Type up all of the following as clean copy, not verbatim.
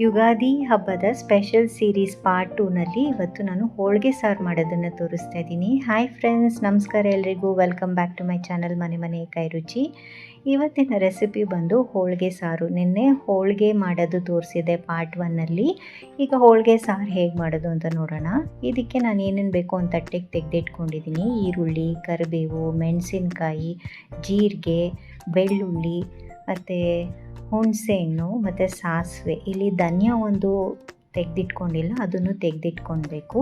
ಯುಗಾದಿ ಹಬ್ಬದ special series part 2ನಲ್ಲಿ ಇವತ್ತು ನಾನು ಹೋಳಿಗೆ ಸಾರು ಮಾಡೋದನ್ನು ತೋರಿಸ್ತಾ ಇದ್ದೀನಿ. ಹಾಯ್ ಫ್ರೆಂಡ್ಸ್, ನಮಸ್ಕಾರ ಎಲ್ರಿಗೂ. Welcome back to my channel ಮನೆ ಕೈ ರುಚಿ. ಇವತ್ತಿನ ರೆಸಿಪಿ ಬಂದು ಹೋಳಿಗೆ ಸಾರು. ನಿನ್ನೆ ಹೋಳಿಗೆ ಮಾಡೋದು ತೋರಿಸಿದೆ ಪಾರ್ಟ್ 1ನಲ್ಲಿ. ಈಗ ಹೋಳಿಗೆ ಸಾರು ಹೇಗೆ ಮಾಡೋದು ಅಂತ ನೋಡೋಣ. ಇದಕ್ಕೆ ನಾನು ಏನೇನು ಬೇಕು ಅಂತ ತಟ್ಟೆಗೆ ತೆಗೆದಿಟ್ಕೊಂಡಿದ್ದೀನಿ. ಈರುಳ್ಳಿ, ಕರಿಬೇವು, ಮೆಣಸಿನ್ಕಾಯಿ, ಜೀರಿಗೆ, ಬೆಳ್ಳುಳ್ಳಿ ಮತ್ತು ಹುಣಸೆಹಣ್ಣು ಮತ್ತು ಸಾಸಿವೆ. ಇಲ್ಲಿ ಧನಿಯಾ ಒಂದು ತೆಗೆದಿಟ್ಕೊಂಡಿಲ್ಲ, ಅದನ್ನು ತೆಗೆದಿಟ್ಕೊಳ್ಬೇಕು.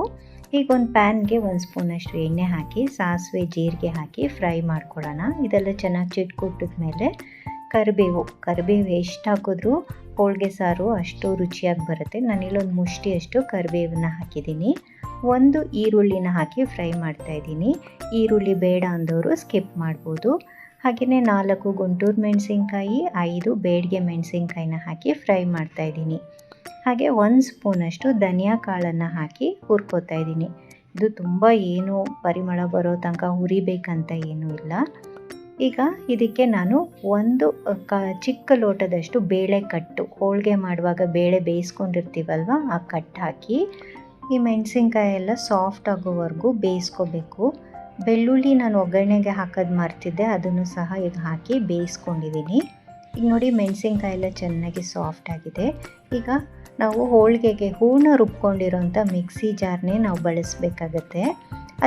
ಈಗ ಒಂದು ಪ್ಯಾನ್ಗೆ 1 ಸ್ಪೂನಷ್ಟು ಎಣ್ಣೆ ಹಾಕಿ ಸಾಸಿವೆ ಜೀರಿಗೆ ಹಾಕಿ ಫ್ರೈ ಮಾಡ್ಕೊಳ್ಳೋಣ. ಇದೆಲ್ಲ ಚೆನ್ನಾಗಿ ಚಿಟ್ಕೊಟ್ಟಿದ ಮೇಲೆ ಕರಿಬೇವು ಎಷ್ಟು ಹಾಕಿದ್ರೂ ಹೋಳಿಗೆ ಸಾರು ಅಷ್ಟು ರುಚಿಯಾಗಿ ಬರುತ್ತೆ. ನಾನಿಲ್ಲೊಂದು ಮುಷ್ಟಿಯಷ್ಟು ಕರಿಬೇವನ್ನ ಹಾಕಿದ್ದೀನಿ. 1 ಈರುಳ್ಳಿನ ಹಾಕಿ ಫ್ರೈ ಮಾಡ್ತಾಯಿದ್ದೀನಿ. ಈರುಳ್ಳಿ ಬೇಡ ಅಂದವರು ಸ್ಕಿಪ್ ಮಾಡ್ಬೋದು. ಹಾಗೆಯೇ 4 ಗುಂಟೂರು ಮೆಣಸಿನ್ಕಾಯಿ, 5 ಬೇಡಿಗೆ ಮೆಣಸಿನ್ಕಾಯಿನ ಹಾಕಿ ಫ್ರೈ ಮಾಡ್ತಾಯಿದ್ದೀನಿ. ಹಾಗೆ 1 ಸ್ಪೂನಷ್ಟು ಧನಿಯಾ ಕಾಳನ್ನು ಹಾಕಿ ಹುರ್ಕೋತಾ ಇದ್ದೀನಿ. ಇದು ತುಂಬ ಏನು ಪರಿಮಳ ಬರೋ ತನಕ ಹುರಿಬೇಕಂತ ಏನೂ ಇಲ್ಲ. ಈಗ ಇದಕ್ಕೆ ನಾನು ಒಂದು ಚಿಕ್ಕ ಲೋಟದಷ್ಟು ಬೇಳೆ ಕಟ್ಟು, ಹೋಳಿಗೆ ಮಾಡುವಾಗ ಬೇಳೆ ಬೇಯಿಸ್ಕೊಂಡಿರ್ತೀವಲ್ವ, ಆ ಕಟ್ಟು ಹಾಕಿ ಈ ಮೆಣಸಿನ್ಕಾಯಿ ಎಲ್ಲ ಸಾಫ್ಟ್ ಆಗೋವರೆಗೂ ಬೇಯಿಸ್ಕೋಬೇಕು. ಬೆಳ್ಳುಳ್ಳಿ ನಾನು ಒಗ್ಗರಣೆಗೆ ಹಾಕೋದು ಮರ್ತಿದ್ದೆ, ಅದನ್ನು ಸಹ ಈಗ ಹಾಕಿ ಬೇಯಿಸ್ಕೊಂಡಿದ್ದೀನಿ. ಈಗ ನೋಡಿ ಮೆಣಸಿನ್ಕಾಯಿ ಎಲ್ಲ ಚೆನ್ನಾಗಿ ಸಾಫ್ಟ್ ಆಗಿದೆ. ಈಗ ನಾವು ಹೋಳಿಗೆಗೆ ಹೂರ್ಣ ರುಬ್ಕೊಂಡಿರೋಂಥ ಮಿಕ್ಸಿ ಜಾರ್ನೇ ನಾವು ಬಳಸಬೇಕಾಗತ್ತೆ.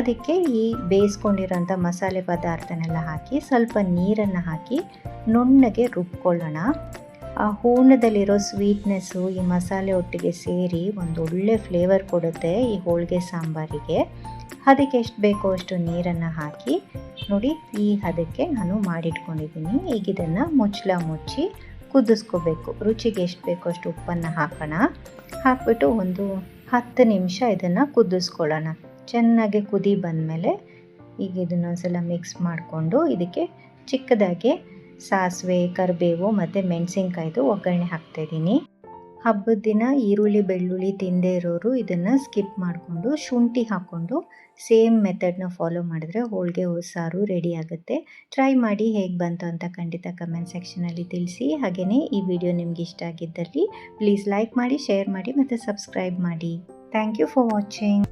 ಅದಕ್ಕೆ ಈ ಬೇಯಿಸ್ಕೊಂಡಿರೋಂಥ ಮಸಾಲೆ ಪದಾರ್ಥನೆಲ್ಲ ಹಾಕಿ ಸ್ವಲ್ಪ ನೀರನ್ನು ಹಾಕಿ ನುಣ್ಣಗೆ ರುಬ್ಕೊಳ್ಳೋಣ. ಆ ಹೂರ್ಣದಲ್ಲಿರೋ ಸ್ವೀಟ್ನೆಸ್ಸು ಈ ಮಸಾಲೆ ಒಟ್ಟಿಗೆ ಸೇರಿ ಒಂದು ಒಳ್ಳೆ ಫ್ಲೇವರ್ ಕೊಡುತ್ತೆ ಈ ಹೋಳಿಗೆ ಸಾಂಬಾರಿಗೆ. ಅದಕ್ಕೆ ಎಷ್ಟು ಬೇಕೋ ಅಷ್ಟು ನೀರನ್ನು ಹಾಕಿ ನೋಡಿ, ಈ ಹದಕ್ಕೆ ನಾನು ಮಾಡಿಟ್ಕೊಂಡಿದ್ದೀನಿ. ಈಗ ಇದನ್ನು ಮುಚ್ಚಿ ಕುದಿಸ್ಕೋಬೇಕು. ರುಚಿಗೆ ಎಷ್ಟು ಬೇಕೋ ಅಷ್ಟು ಉಪ್ಪನ್ನು ಹಾಕ್ಬಿಟ್ಟು ಒಂದು 10 ನಿಮಿಷ ಇದನ್ನು ಕುದಿಸ್ಕೊಳ್ಳೋಣ. ಚೆನ್ನಾಗಿ ಕುದಿ ಬಂದಮೇಲೆ ಈಗ ಇದನ್ನು ಒಂದ್ಸಲ ಮಿಕ್ಸ್ ಮಾಡಿಕೊಂಡು ಇದಕ್ಕೆ ಚಿಕ್ಕದಾಗಿ ಸಾಸಿವೆ, ಕರಿಬೇವು ಮತ್ತು ಮೆಣಸಿನ್ಕಾಯ್ದು ಒಗ್ಗರಣೆ ಹಾಕ್ತಾಯಿದ್ದೀನಿ. ಹಬ್ಬದ ದಿನ ಈರುಳ್ಳಿ ಬೆಳ್ಳುಳ್ಳಿ ತಿಂದೇ ಇರೋರು ಇದನ್ನು ಸ್ಕಿಪ್ ಮಾಡಿಕೊಂಡು ಶುಂಠಿ ಹಾಕ್ಕೊಂಡು ಸೇಮ್ ಮೆಥಡ್ನ ಫಾಲೋ ಮಾಡಿದ್ರೆ ಹೋಳಿಗೆ ಸಾರು ರೆಡಿ ಆಗುತ್ತೆ. ಟ್ರೈ ಮಾಡಿ, ಹೇಗೆ ಬಂತು ಅಂತ ಖಂಡಿತ ಕಮೆಂಟ್ ಸೆಕ್ಷನಲ್ಲಿ ತಿಳಿಸಿ. ಹಾಗೆಯೇ ಈ ವಿಡಿಯೋ ನಿಮ್ಗೆ ಇಷ್ಟ ಆಗಿದ್ದಲ್ಲಿ ಪ್ಲೀಸ್ ಲೈಕ್ ಮಾಡಿ, ಶೇರ್ ಮಾಡಿ ಮತ್ತು ಸಬ್ಸ್ಕ್ರೈಬ್ ಮಾಡಿ. Thank you for watching.